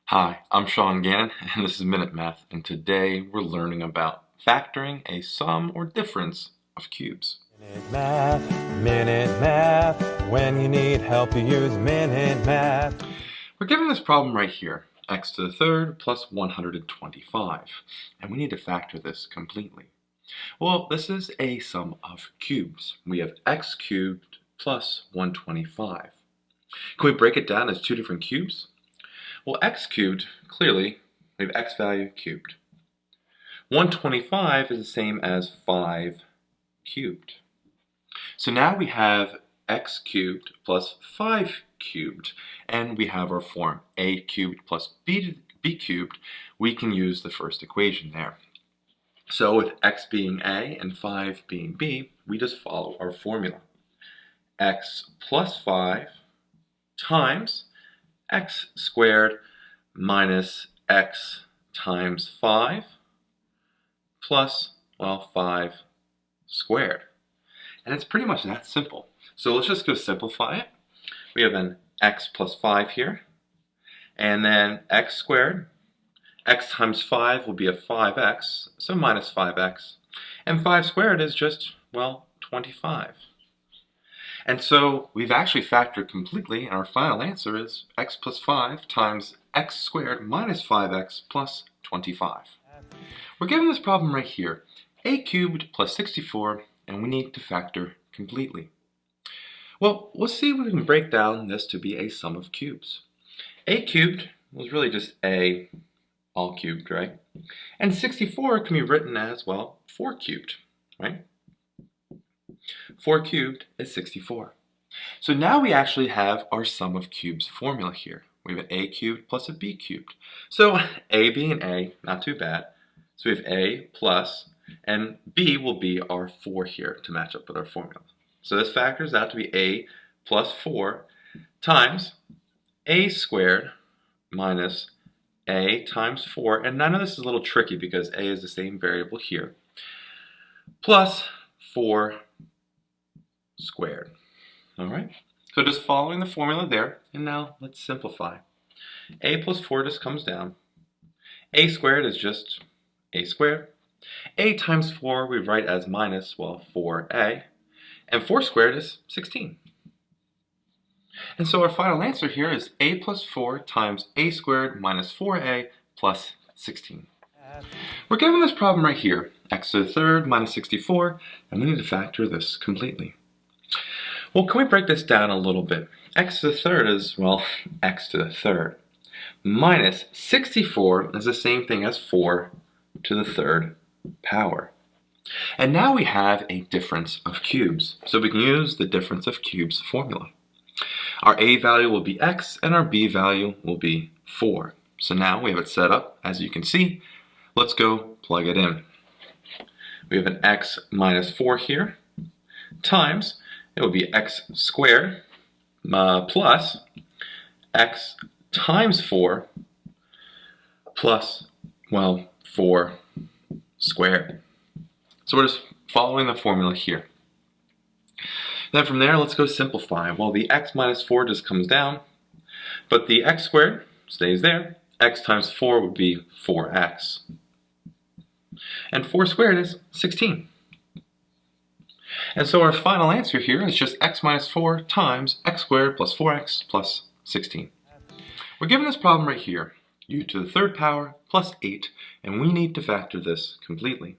Hi, I'm Sean Gannon, and this is Minute Math, and today we're learning about factoring a sum or difference of cubes. Minute Math. When you need help, you use Minute Math. We're given this problem right here, x to the third plus 125, and we need to factor this completely. Well, this is a sum of cubes. We have x cubed plus 125. Can we break it down as two different cubes? Well, x cubed, clearly, we have x value cubed. 125 is the same as 5 cubed. So now we have x cubed plus 5 cubed, and we have our form a cubed plus b cubed. We can use the first equation there. So with x being a and 5 being b, we just follow our formula. X plus 5 times x squared minus x times 5 plus, 5 squared. And it's pretty much that simple. So let's just go simplify it. We have an x plus 5 here, and then x squared. X times 5 will be a 5x, so minus 5x. And 5 squared is just, 25. And so we've actually factored completely, and our final answer is x plus 5 times x squared minus 5x plus 25. We're given this problem right here, a cubed plus 64, and we need to factor completely. Well, let's see if we can break down this to be a sum of cubes. A cubed was really just a all cubed, right? And 64 can be written as, 4 cubed, right? 4 cubed is 64. So now we actually have our sum of cubes formula here. We have an a cubed plus a b cubed. So a being an a, not too bad. So we have a plus, and b will be our 4 here to match up with our formula. So this factors out to be a plus 4 times a squared minus a times 4. And I know this is a little tricky because a is the same variable here, plus 4 squared. All right, so just following the formula there, and now let's simplify. A plus 4 just comes down. A squared is just a squared. A times 4 we write as minus, 4a. And 4 squared is 16. And so our final answer here is a plus 4 times a squared minus 4a plus 16. We're given this problem right here, x to the third minus 64, and we need to factor this completely. Well, can we break this down a little bit? X to the third is, x to the third. Minus 64 is the same thing as 4 to the third power. And now we have a difference of cubes, so we can use the difference of cubes formula. Our a value will be x, and our b value will be 4. So now we have it set up, as you can see. Let's go plug it in. We have an x minus 4 here, times, it will be x squared plus x times 4 plus, 4 squared. So we're just following the formula here. Then from there, let's go simplify. Well, the x minus 4 just comes down, but the x squared stays there. X times 4 would be 4x. And 4 squared is 16. And so our final answer here is just x minus 4 times x squared plus 4x plus 16. We're given this problem right here, u to the third power plus 8, and we need to factor this completely.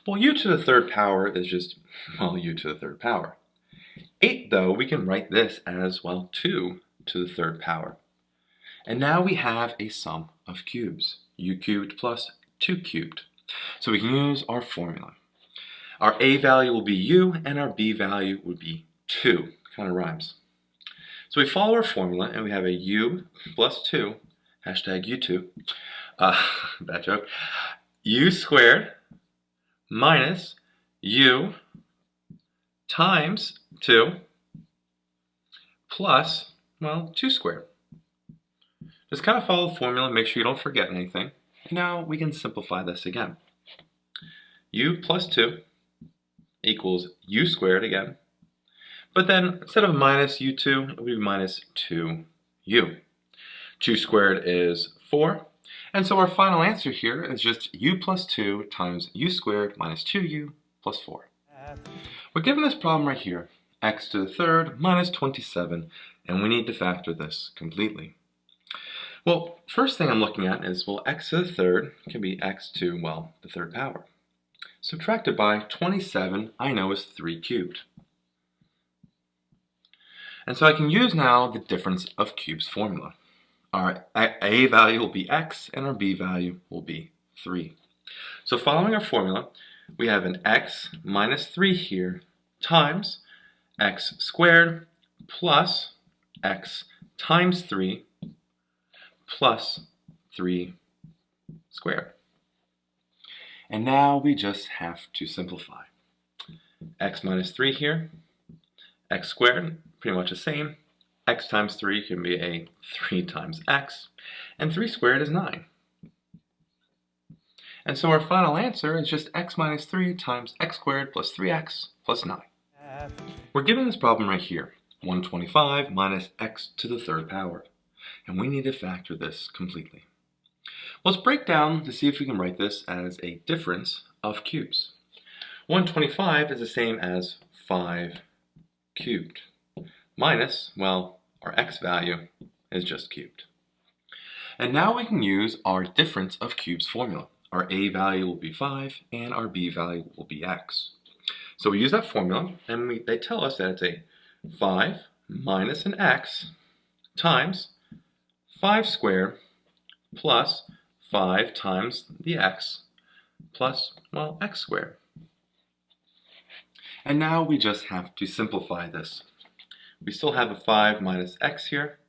Well, u to the third power is just, u to the third power. 8, though, we can write this as, 2 to the third power. And now we have a sum of cubes, u cubed plus 2 cubed. So we can use our formula. Our a value will be u, and our b value would be 2. Kind of rhymes. So we follow our formula, and we have a u plus 2, hashtag u2, bad joke, u squared minus u times 2 plus, 2 squared. Just kind of follow the formula, make sure you don't forget anything. And now we can simplify this again. U plus 2 equals u squared again. But then instead of minus u2, it would be minus 2u. 2 squared is 4. And so our final answer here is just u plus 2 times u squared minus 2u plus 4. We're given this problem right here, x to the third minus 27, and we need to factor this completely. Well, first thing I'm looking at is, well, x to the third can be x to, well, the third power. Subtracted by 27, I know is 3 cubed. And so I can use now the difference of cubes formula. Our a value will be x, and our b value will be 3. So following our formula, we have an x minus 3 here times x squared plus x times 3 plus 3 squared. And now we just have to simplify. X minus 3 here, x squared, pretty much the same. X times 3 can be a 3 times x, and 3 squared is 9. And so our final answer is just x minus 3 times x squared plus 3x plus 9. We're given this problem right here, 125 minus x to the third power, and we need to factor this completely. Let's break down to see if we can write this as a difference of cubes. 125 is the same as 5 cubed minus, well, our x value is just cubed. And now we can use our difference of cubes formula. Our a value will be 5 and our b value will be x. So we use that formula and they tell us that it's a 5 minus an x times 5 squared plus 5 times the x plus, well, x squared. And now we just have to simplify this. We still have a 5 minus x here,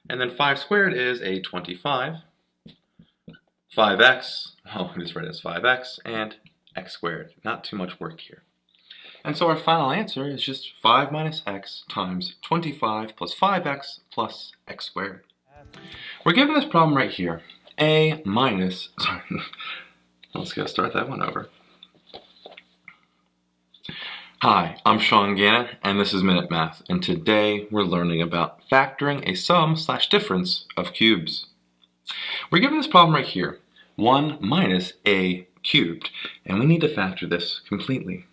and then 5 squared is a 25. 5x, oh, I just read it as 5x, and x squared. Not too much work here. And so our final answer is just 5 minus x times 25 plus 5x plus x squared. We're given this problem right here, a minus, sorry, let's go start that one over. Hi, I'm Sean Gannon, and this is Minute Math, and today we're learning about factoring a sum/difference of cubes. We're given this problem right here, 1 minus a cubed, and we need to factor this completely.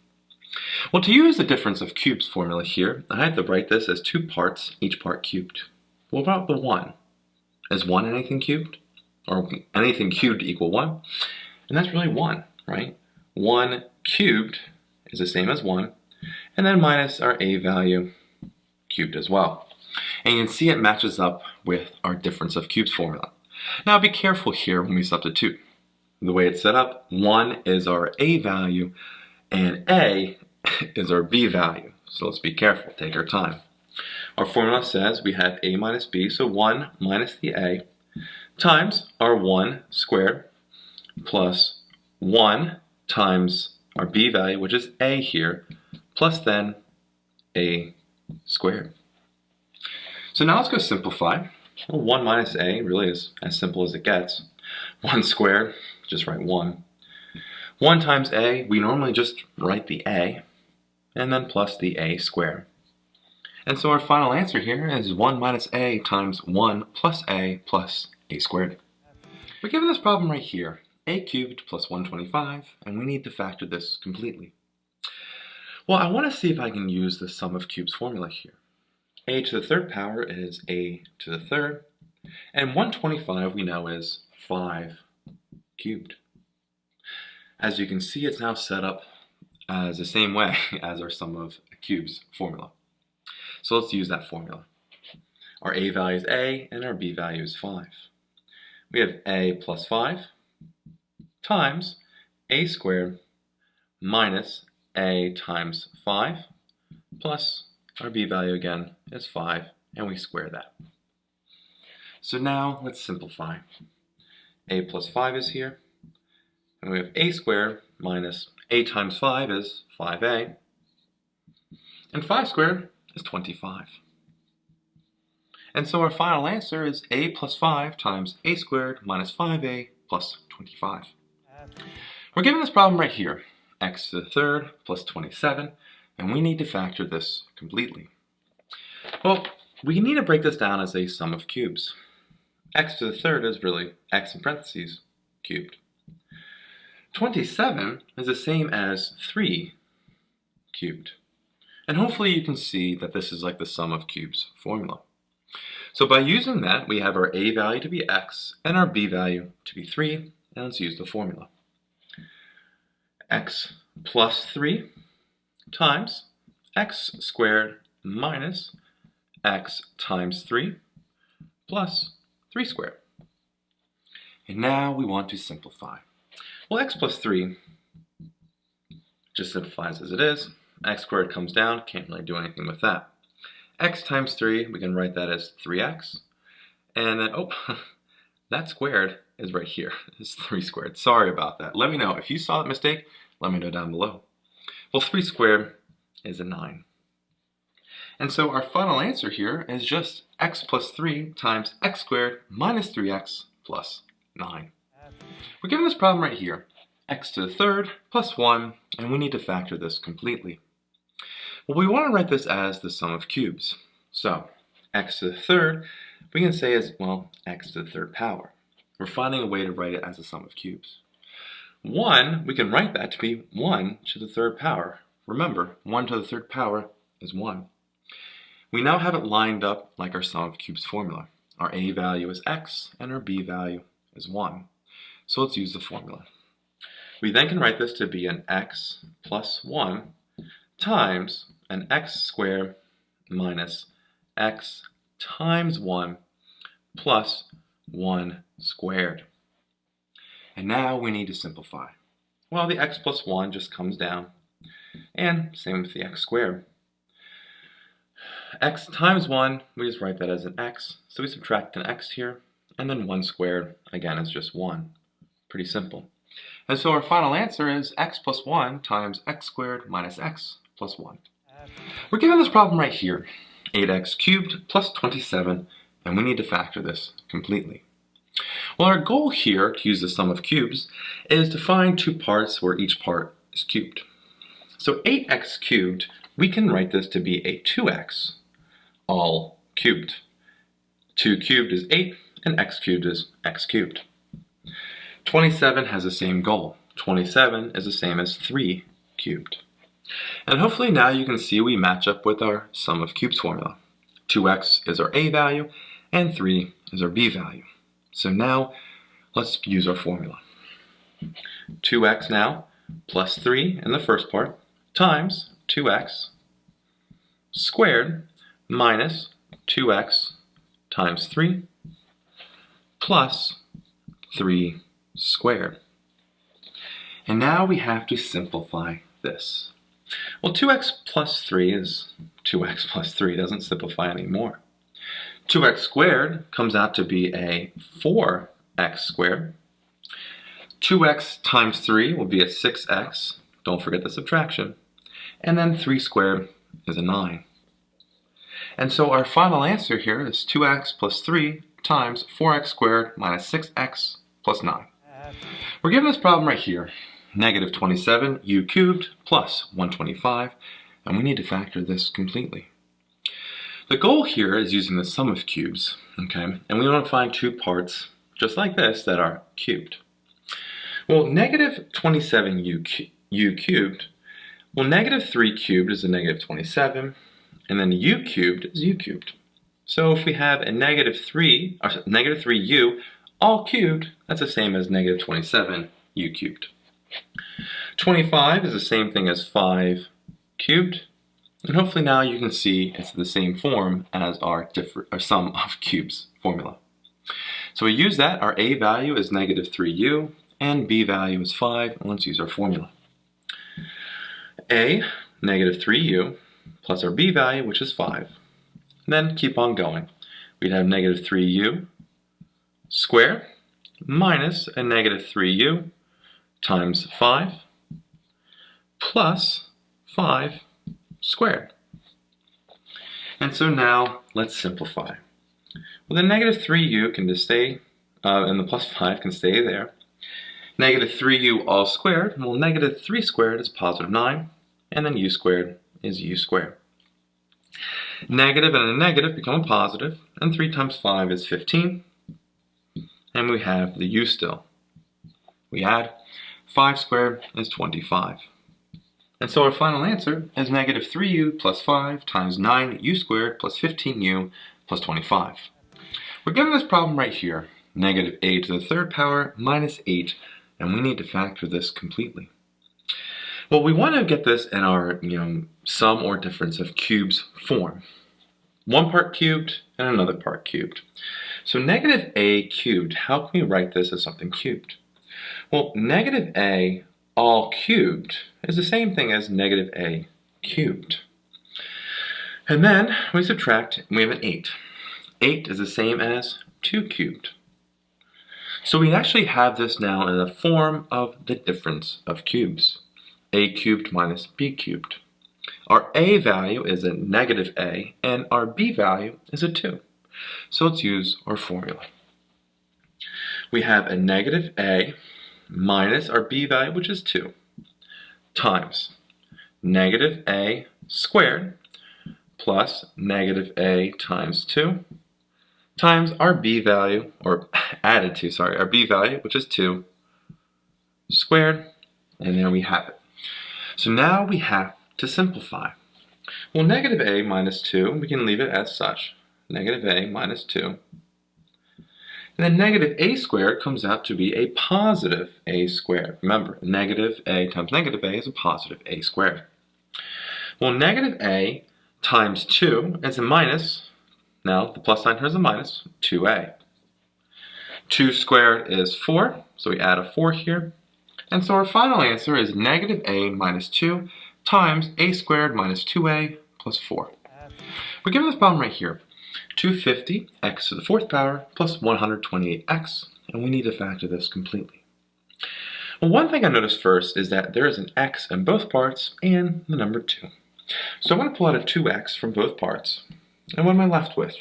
Well, to use the difference of cubes formula here, I had to write this as 2 parts, each part cubed. What about the 1? Is 1 anything cubed? Or anything cubed equal 1? And that's really 1, right? 1 cubed is the same as 1, and then minus our a value cubed as well. And you can see it matches up with our difference of cubes formula. Now be careful here when we substitute. The way it's set up, 1 is our a value, and a is our b value. So let's be careful, take our time. Our formula says we have a minus b, so 1 minus the a, times our 1 squared, plus 1 times our b value, which is a here, plus then a squared. So now let's go simplify. Well, 1 minus a really is as simple as it gets. 1 squared, just write 1. 1 times a, we normally just write the a, and then plus the a squared. And so our final answer here is 1 minus a times 1 plus a squared. We're given this problem right here, a cubed plus 125, and we need to factor this completely. Well, I want to see if I can use the sum of cubes formula here. A to the third power is a to the third, and 125 we know is 5 cubed. As you can see, it's now set up as the same way as our sum of cubes formula. So let's use that formula. Our a value is a, and our b value is 5. We have a plus 5 times a squared minus a times 5 plus our b value again is 5, and we square that. So now let's simplify. A plus 5 is here, and we have a squared minus a times 5 is 5a, and 5 squared is 25. And so our final answer is a plus 5 times a squared minus 5a plus 25. We're given this problem right here, x to the third plus 27, and we need to factor this completely. Well, we need to break this down as a sum of cubes. x to the third is really x in parentheses cubed. 27 is the same as 3 cubed. And hopefully you can see that this is like the sum of cubes formula. So by using that, we have our a value to be x and our b value to be 3, and let's use the formula. X plus 3 times x squared minus x times 3 plus 3 squared. And now we want to simplify. Well, x plus 3 just simplifies as it is. X squared comes down, can't really do anything with that. X times 3, we can write that as 3x. And then, oh, that squared is right here. It's 3 squared. Sorry about that. Let me know. If you saw that mistake, let me know down below. Well, 3 squared is a 9. And so our final answer here is just x plus 3 times x squared minus 3x plus 9. We're given this problem right here, x to the third plus 1, and we need to factor this completely. Well, we want to write this as the sum of cubes. So x to the third, we can say is, well, x to the third power. We're finding a way to write it as a sum of cubes. 1, we can write that to be 1 to the third power. Remember, 1 to the third power is 1. We now have it lined up like our sum of cubes formula. Our a value is x and our b value is 1. So let's use the formula. We then can write this to be an x plus 1 times an x squared minus x times 1 plus 1 squared. And now we need to simplify. Well, the x plus 1 just comes down, and same with the x squared. X times 1, we just write that as an x, so we subtract an x here, and then 1 squared, again, is just 1. Pretty simple. And so our final answer is x plus 1 times x squared minus x plus 1. We're given this problem right here, 8x cubed plus 27, and we need to factor this completely. Well, our goal here, to use the sum of cubes, is to find two parts where each part is cubed. So 8x cubed, we can write this to be a 2x, all cubed. 2 cubed is 8, and x cubed is x cubed. 27 has the same goal. 27 is the same as 3 cubed. And hopefully now you can see we match up with our sum of cubes formula. 2x is our a value, and 3 is our b value. So now let's use our formula. 2x now plus 3 in the first part times 2x squared minus 2x times 3 plus 3 squared. And now we have to simplify this. Well, 2x plus 3 is 2x plus 3. It doesn't simplify anymore. 2x squared comes out to be a 4x squared. 2x times 3 will be a 6x. Don't forget the subtraction. And then 3 squared is a 9. And so our final answer here is 2x plus 3 times 4x squared minus 6x plus 9. We're given this problem right here, negative 27u cubed plus 125, and we need to factor this completely. The goal here is using the sum of cubes, okay? And we want to find two parts, just like this, that are cubed. Well, negative 27u cubed, well, negative 3 cubed is a negative 27, and then u cubed is u cubed. So if we have a negative 3u all cubed, that's the same as negative 27 u cubed. 25 is the same thing as 5 cubed, and hopefully now you can see it's the same form as our sum of cubes formula. So we use that. Our a value is negative 3u, and b value is 5, and let's use our formula. A, negative 3u, plus our b value, which is 5. And then keep on going. We'd have negative 3u squared minus a negative 3u times 5 plus 5 squared. And so now let's simplify. Well, the negative 3u can just stay, and the plus 5 can stay there. Negative 3u all squared, well, negative 3 squared is positive 9, and then u squared is u squared. Negative and a negative become a positive, and 3 times 5 is 15. and we have the u still. We add 5 squared is 25. And so our final answer is negative 3u plus 5 times 9u squared plus 15u plus 25. We're given this problem right here, negative a to the third power minus 8, and we need to factor this completely. Well, we want to get this in our sum or difference of cubes form. One part cubed and another part cubed. So negative a cubed, how can we write this as something cubed? Well, negative a all cubed is the same thing as negative a cubed. And then we subtract, and we have an 8. 8 is the same as 2 cubed. So we actually have this now in the form of the difference of cubes. A cubed minus b cubed. Our a value is a negative a, and our b value is a 2. So let's use our formula. We have a negative a minus our b value, which is 2, times negative a squared plus negative a times 2 times our b value, or added to, sorry, our b value, which is 2 squared, and there we have it. So now we have to simplify. Well, negative a minus 2, we can leave it as such, negative a minus 2. And then negative a squared comes out to be a positive a squared. Remember, negative a times negative a is a positive a squared. Well, negative a times 2 is a minus. Now, the plus sign here is a minus, 2a. 2 squared is 4, so we add a 4 here. And so our final answer is negative a minus 2 times a squared minus 2a plus 4. We're given this problem right here. 250 x to the fourth power plus 128x, and we need to factor this completely. Well, one thing I noticed first is that there is an x in both parts and the number 2. So I'm going to pull out a 2x from both parts, and what am I left with?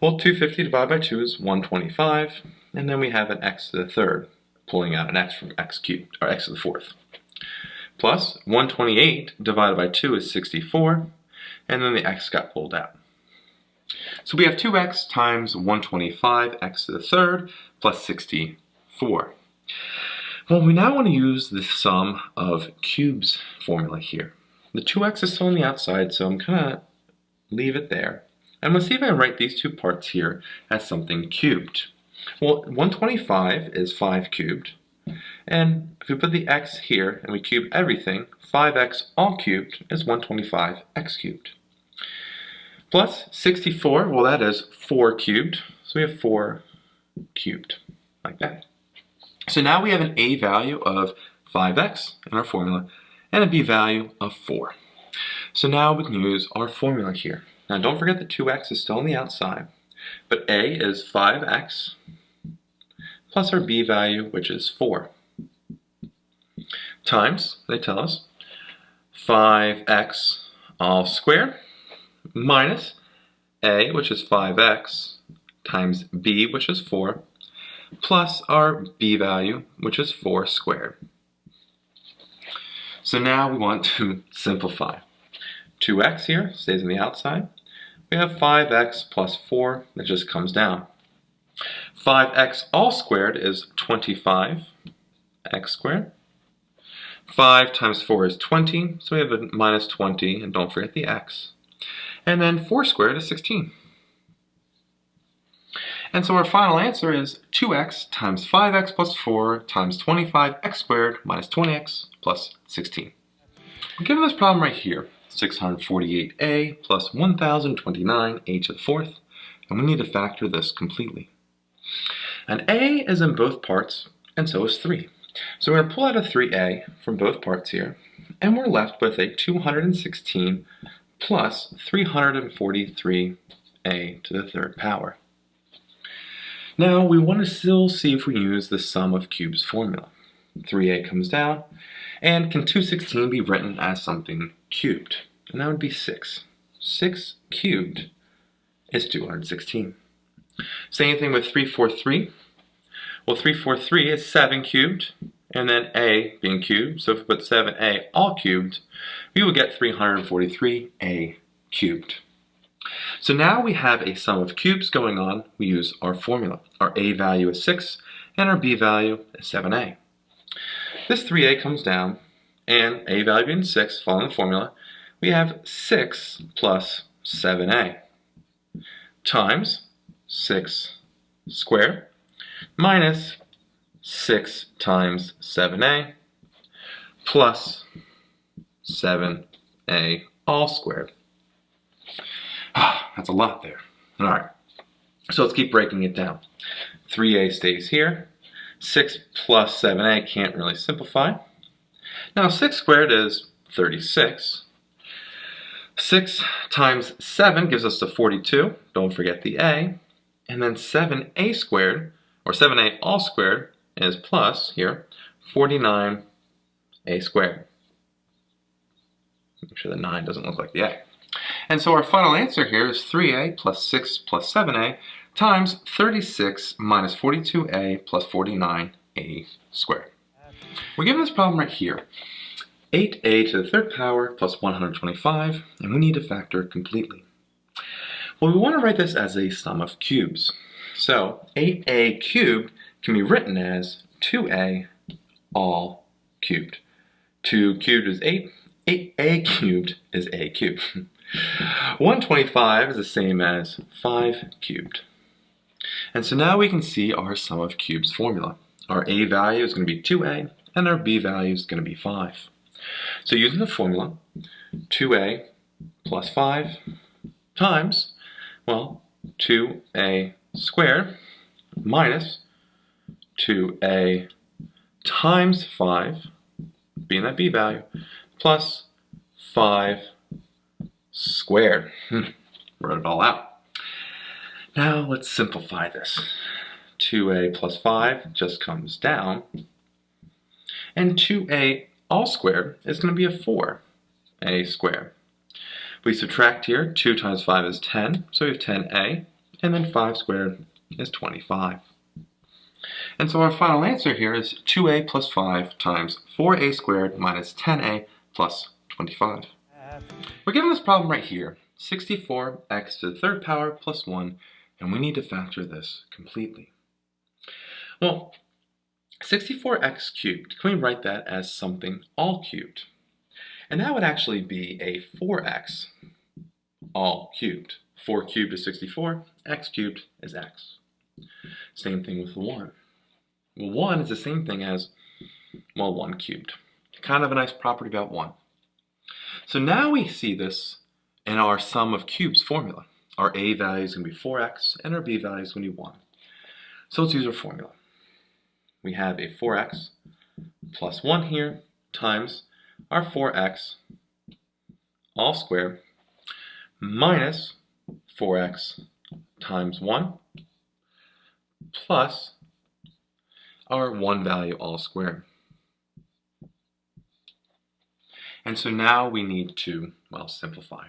Well, 250 divided by 2 is 125, and then we have an x to the third, pulling out an x from x cubed, or x to the fourth. Plus 128 divided by 2 is 64, and then the x got pulled out. So we have 2x times 125 x to the third plus 64. Well, we now want to use the sum of cubes formula here. The 2x is still on the outside, so I'm going to leave it there. And let's see if I write these two parts here as something cubed. Well, 125 is 5 cubed. And if we put the x here and we cube everything, 5x all cubed is 125x cubed. Plus 64, well, that is 4 cubed, so we have 4 cubed, like that. So now we have an a value of 5x in our formula, and a b value of 4. So now we can use our formula here. Now don't forget that 2x is still on the outside, but a is 5x plus our b value, which is 4, times, they tell us, 5x all squared, minus a, which is 5x, times b, which is 4, plus our b value, which is 4 squared. So now we want to simplify. 2x here stays on the outside. We have 5x plus 4 that just comes down. 5x all squared is 25x squared. 5 times 4 is 20, so we have a minus 20, and don't forget the x. And then 4 squared is 16. And so our final answer is 2x times 5x plus 4 times 25x squared minus 20x plus 16. We're given this problem right here, 648a plus 1029a to the fourth, and we need to factor this completely. And a is in both parts, and so is 3. So we're going to pull out a 3a from both parts here, and we're left with a 216 plus 343a to the third power. Now we want to still see if we use the sum of cubes formula. 3a comes down, and can 216 be written as something cubed? And that would be 6. 6 cubed is 216. Same thing with 343. Well, 343 is 7 cubed, and then a being cubed, so if we put 7a all cubed, we will get 343a cubed. So now we have a sum of cubes going on. We use our formula. Our a value is 6 and our b value is 7a. This 3a comes down, and a value being 6, following the formula, we have 6 plus 7a times 6 squared minus 6 times 7a plus 7a all squared. That's a lot there. All right, so let's keep breaking it down. 3a stays here. 6 plus 7a can't really simplify. Now 6 squared is 36. 6 times 7 gives us the 42. Don't forget the a. And then 7a squared, or 7a all squared, is plus, here, 49a squared. Make sure the 9 doesn't look like the a. And so our final answer here is 3a plus 6 plus 7a times 36 minus 42a plus 49a squared. We're given this problem right here. 8a to the third power plus 125, and we need to factor it completely. Well, we want to write this as a sum of cubes. So 8a cubed can be written as 2a all cubed. 2 cubed is 8. 8a cubed is a cubed. 125 is the same as 5 cubed. And so now we can see our sum of cubes formula. Our a value is going to be 2a, and our b value is going to be 5. So using the formula, 2a plus 5 times, well, 2a squared minus 2a times 5, being that b value, plus 5 squared. Wrote it all out. Now let's simplify this. 2a plus 5 just comes down, and 2a all squared is going to be a 4a squared. We subtract here, 2 times 5 is 10, so we have 10a, and then 5 squared is 25. And so our final answer here is 2a plus 5 times 4a squared minus 10a plus 25. We're given this problem right here, 64x to the third power plus 1, and we need to factor this completely. Well, 64x cubed, can we write that as something all cubed? And that would actually be a 4x all cubed. 4 cubed is 64, x cubed is x. Same thing with the 1. Well, 1 is the same thing as, well, 1 cubed. Kind of a nice property about 1. So now we see this in our sum of cubes formula. Our a value is going to be 4x, and our b value is going to be 1. So let's use our formula. We have a 4x plus 1 here times our 4x all squared minus 4x times 1 plus our 1 value all squared. And so now we need to, well, simplify.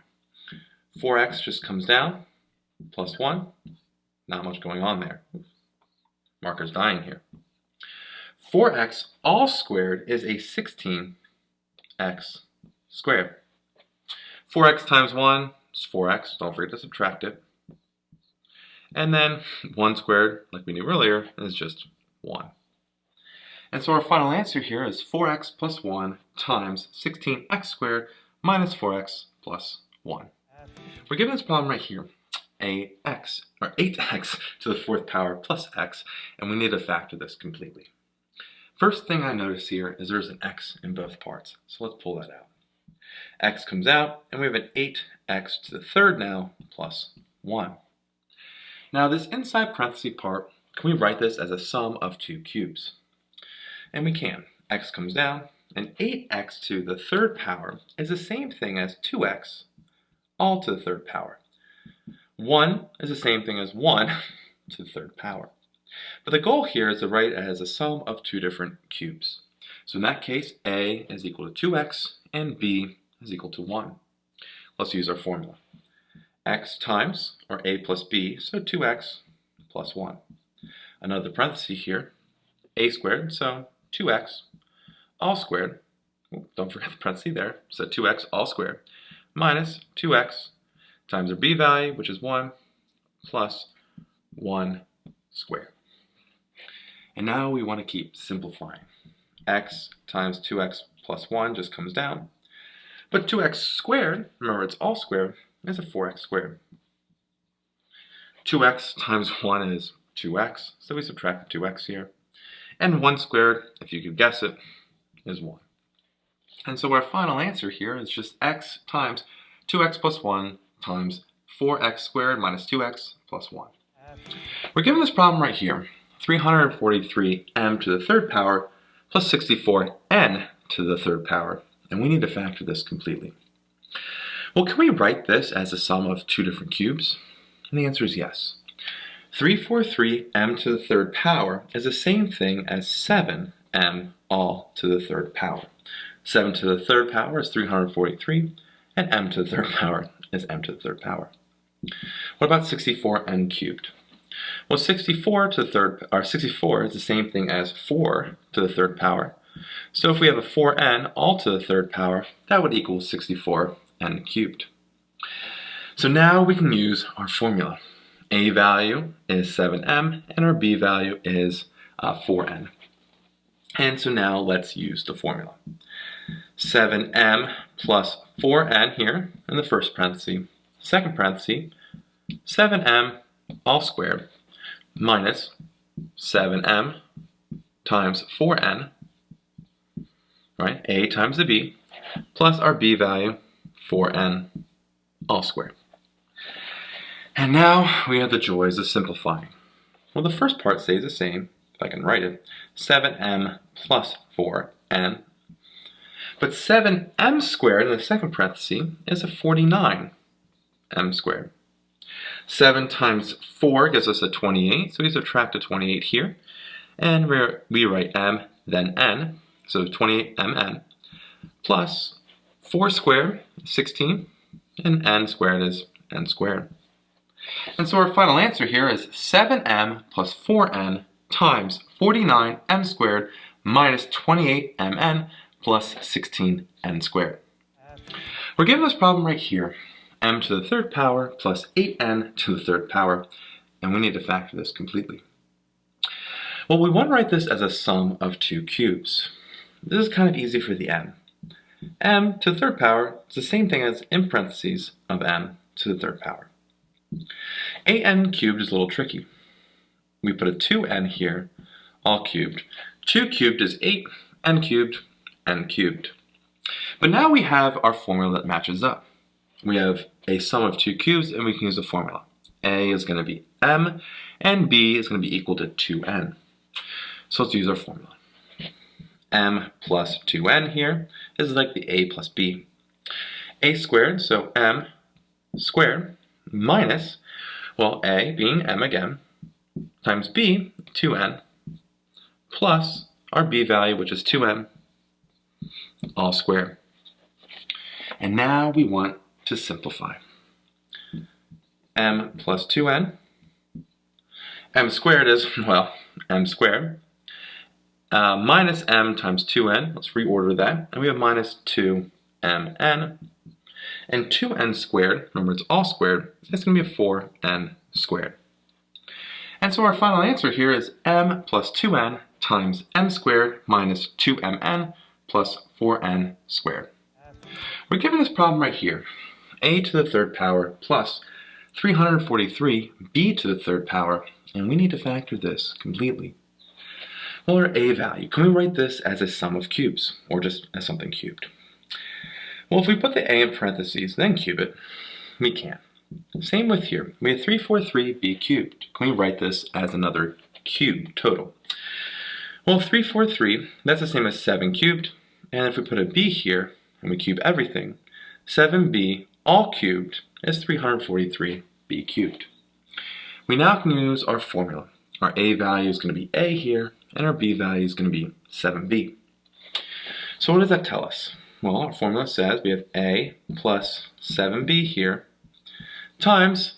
4x just comes down, plus 1. Not much going on there. Marker's dying here. 4x all squared is a 16x squared. 4x times 1 is 4x. Don't forget to subtract it. And then 1 squared, like we knew earlier, is just 1. And so our final answer here is 4x plus 1 times 16x squared minus 4x plus 1. We're given this problem right here, a x, or 8x to the fourth power plus x, and we need to factor this completely. First thing I notice here is there's an x in both parts, so let's pull that out. X comes out, and we have an 8x to the third now plus 1. Now this inside parenthesis part, can we write this as a sum of two cubes? And we can. X comes down, and 8x to the third power is the same thing as 2x all to the third power. 1 is the same thing as 1 to the third power. But the goal here is to write it as a sum of two different cubes. So in that case, a is equal to 2x, and b is equal to 1. Let's use our formula. X times, or a plus b, so 2x plus 1. Another parenthesis here, a squared, so 2x all squared, don't forget the parenthesis there, so 2x all squared, minus 2x times our b value, which is 1, plus 1 squared. And now we want to keep simplifying. X times 2x plus 1 just comes down. But 2x squared, remember it's all squared, is a 4x squared. 2x times 1 is 2x, so we subtract the 2x here. And 1 squared, if you could guess it, is 1. And so our final answer here is just x times 2x plus 1 times 4x squared minus 2x plus 1. We're given this problem right here, 343m to the third power plus 64n to the third power, and we need to factor this completely. Well, can we write this as a sum of two different cubes? And the answer is yes. 343m to the third power is the same thing as 7m all to the third power. 7 to the third power is 343, and m to the third power is m to the third power. What about 64n cubed? Well, 64 is the same thing as 4 to the third power. So if we have a 4n all to the third power, that would equal 64n cubed. So now we can use our formula. A value is 7m, and our b value is 4n. And so now let's use the formula. 7m plus 4n here in the first parenthesis, second parenthesis, 7m all squared minus 7m times 4n, right? A times the b, plus our b value, 4n all squared. And now we have the joys of simplifying. Well, the first part stays the same, if I can write it, 7m plus 4n. But 7m squared in the second parenthesis is a 49m squared. 7 times 4 gives us a 28, so we subtract a 28 here. And we write m, then n, so 28mn, plus 4 squared, 16, and n squared is n squared. And so our final answer here is 7m plus 4n times 49m squared minus 28mn plus 16n squared. We're given this problem right here, m to the third power plus 8n to the third power, and we need to factor this completely. Well, we want to write this as a sum of two cubes. This is kind of easy for the m. M to the third power is the same thing as in parentheses of m to the third power. 8n cubed is a little tricky. We put a 2n here, all cubed. 2 cubed is 8, n cubed, n cubed. But now we have our formula that matches up. We have a sum of two cubes, and we can use the formula. A is going to be m, and b is going to be equal to 2n. So let's use our formula. M plus 2n here is like the a plus b. A squared, so m squared, minus, well, a being m again, times b, 2n, plus our b value, which is 2m, all squared. And now we want to simplify. M plus 2n. M squared is, well, m squared. Minus m times 2n, let's reorder that, and we have minus 2mn. And 2n squared, remember it's all squared, it's going to be a 4n squared. And so our final answer here is m plus 2n times m squared minus 2mn plus 4n squared. We're given this problem right here, a to the third power plus 343b to the third power, and we need to factor this completely. Well, our a value, can we write this as a sum of cubes, or just as something cubed? Well, if we put the a in parentheses, then cube it, we can. Same with here, we have 343b cubed. Can we write this as another cube total? Well, 343, that's the same as 7 cubed, and if we put a b here, and we cube everything, 7b all cubed is 343b cubed. We now can use our formula. Our a value is going to be a here, and our b value is going to be 7b. So what does that tell us? Well, our formula says we have a plus 7b here times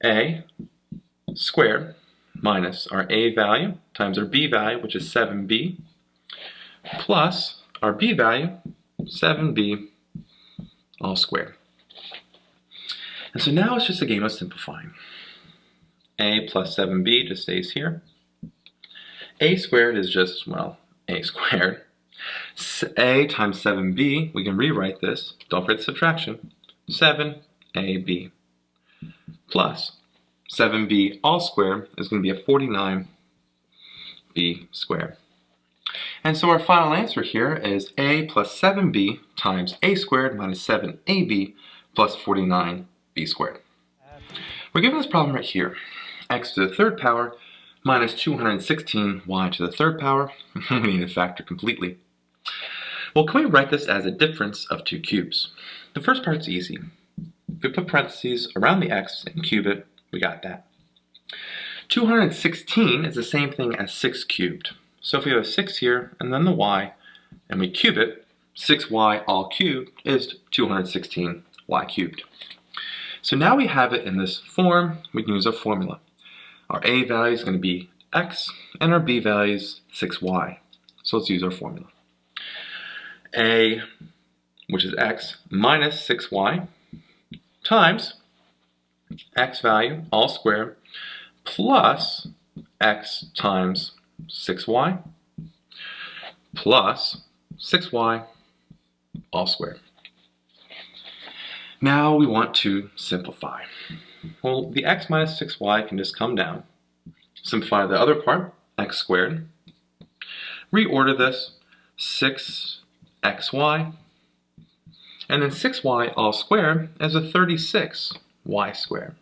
a squared minus our a value times our b value, which is 7b, plus our b value, 7b all squared. And so now it's just a game of simplifying. A plus 7b just stays here. A squared is just, well, a squared. A times 7b, we can rewrite this, don't forget the subtraction, 7ab plus 7b all squared is going to be a 49b squared. And so our final answer here is a plus 7b times a squared minus 7ab plus 49b squared. We're given this problem right here, x to the third power minus 216y to the third power. We need to factor completely. Well, can we write this as a difference of two cubes? The first part's easy. If we put parentheses around the x and cube it, we got that. 216 is the same thing as 6 cubed. So if we have a 6 here and then the y, and we cube it, 6y all cubed is 216y cubed. So now we have it in this form, we can use our formula. Our a value is going to be x, and our b value is 6y. So let's use our formula. A, which is x, minus 6y, times x value, all squared, plus x times 6y, plus 6y, all squared. Now we want to simplify. Well, the x minus 6y can just come down. Simplify the other part, x squared. Reorder this, 6xy. And then 6y all squared is a 36y squared.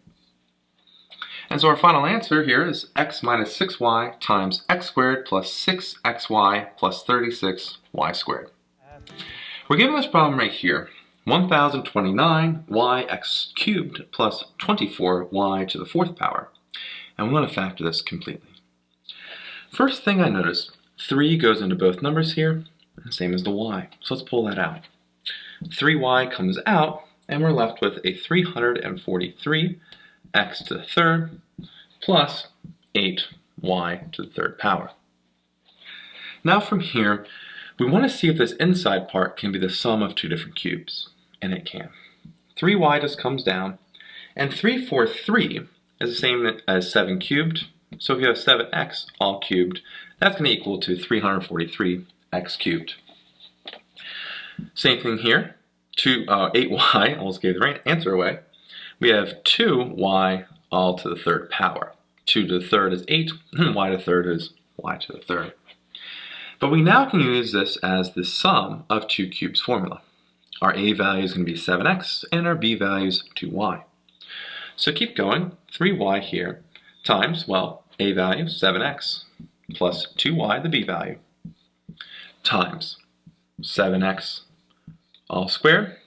And so our final answer here is x minus 6y times x squared plus 6xy plus 36y squared. We're given this problem right here. 1029yx cubed plus 24y to the fourth power. And we want to factor this completely. First thing I notice, 3 goes into both numbers here, same as the y. So let's pull that out. 3y comes out, and we're left with a 343 x to the third plus 8y to the third power. Now from here, we want to see if this inside part can be the sum of two different cubes. And it can. 3y just comes down, and 343 is the same as 7 cubed. So if you have 7x all cubed, that's going to equal to 343x cubed. Same thing here. 8y, almost gave the answer away. We have 2y all to the third power. 2 to the third is 8, and y to the third is y to the third. But we now can use this as the sum of two cubes formula. Our a value is going to be 7x, and our b value is 2y. So keep going, 3y here, times, well, a value, 7x, plus 2y, the b value, times 7x all squared,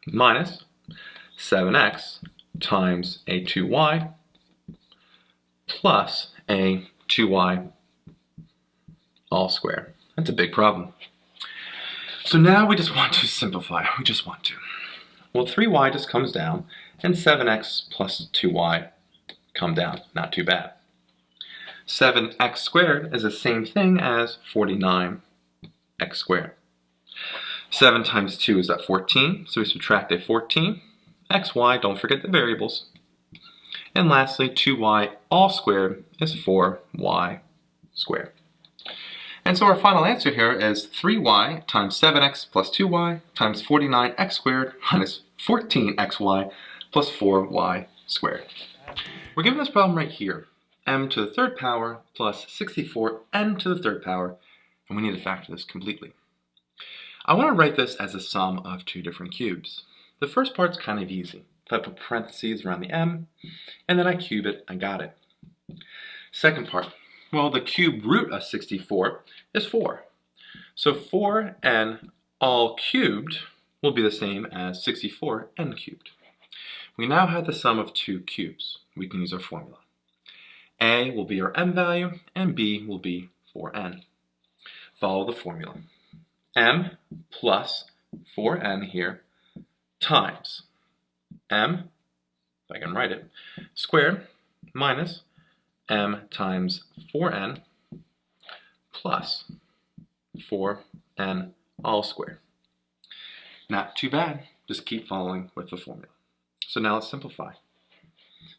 minus 7x times a 2y, plus a 2y all squared. That's a big problem. So now we just want to simplify. We just want to. Well, 3y just comes down, and 7x plus 2y come down. Not too bad. 7x squared is the same thing as 49x squared. 7 times 2 is at 14, so we subtract a 14. xy, don't forget the variables. And lastly, 2y all squared is 4y squared. And so our final answer here is 3y times 7x plus 2y times 49x squared minus 14xy plus 4y squared. We're given this problem right here, m to the third power plus 64n to the third power, and we need to factor this completely. I want to write this as a sum of two different cubes. The first part's kind of easy. If I put parentheses around the m, and then I cube it, I got it. Second part. Well, the cube root of 64 is 4. So 4n all cubed will be the same as 64n cubed. We now have the sum of two cubes. We can use our formula. A will be our m value, and b will be 4n. Follow the formula. M plus 4n here times m, if I can write it, squared minus m times 4n plus 4n all squared. Not too bad, just keep following with the formula. So now let's simplify.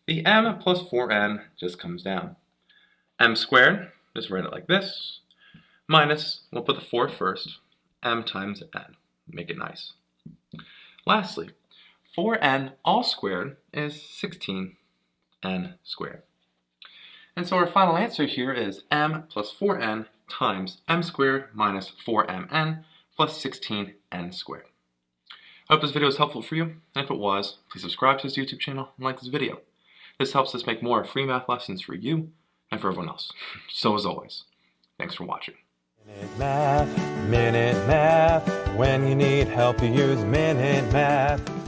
The m plus 4n just comes down. M squared, just write it like this, minus, we'll put the 4 first, m times n. Make it nice. Lastly, 4n all squared is 16n squared. And so our final answer here is m plus 4n times m squared minus 4mn plus 16n squared. I hope this video was helpful for you, and if it was, please subscribe to this YouTube channel and like this video. This helps us make more free math lessons for you and for everyone else. So as always, thanks for watching. Minute Math, when you need help you use Minute Math.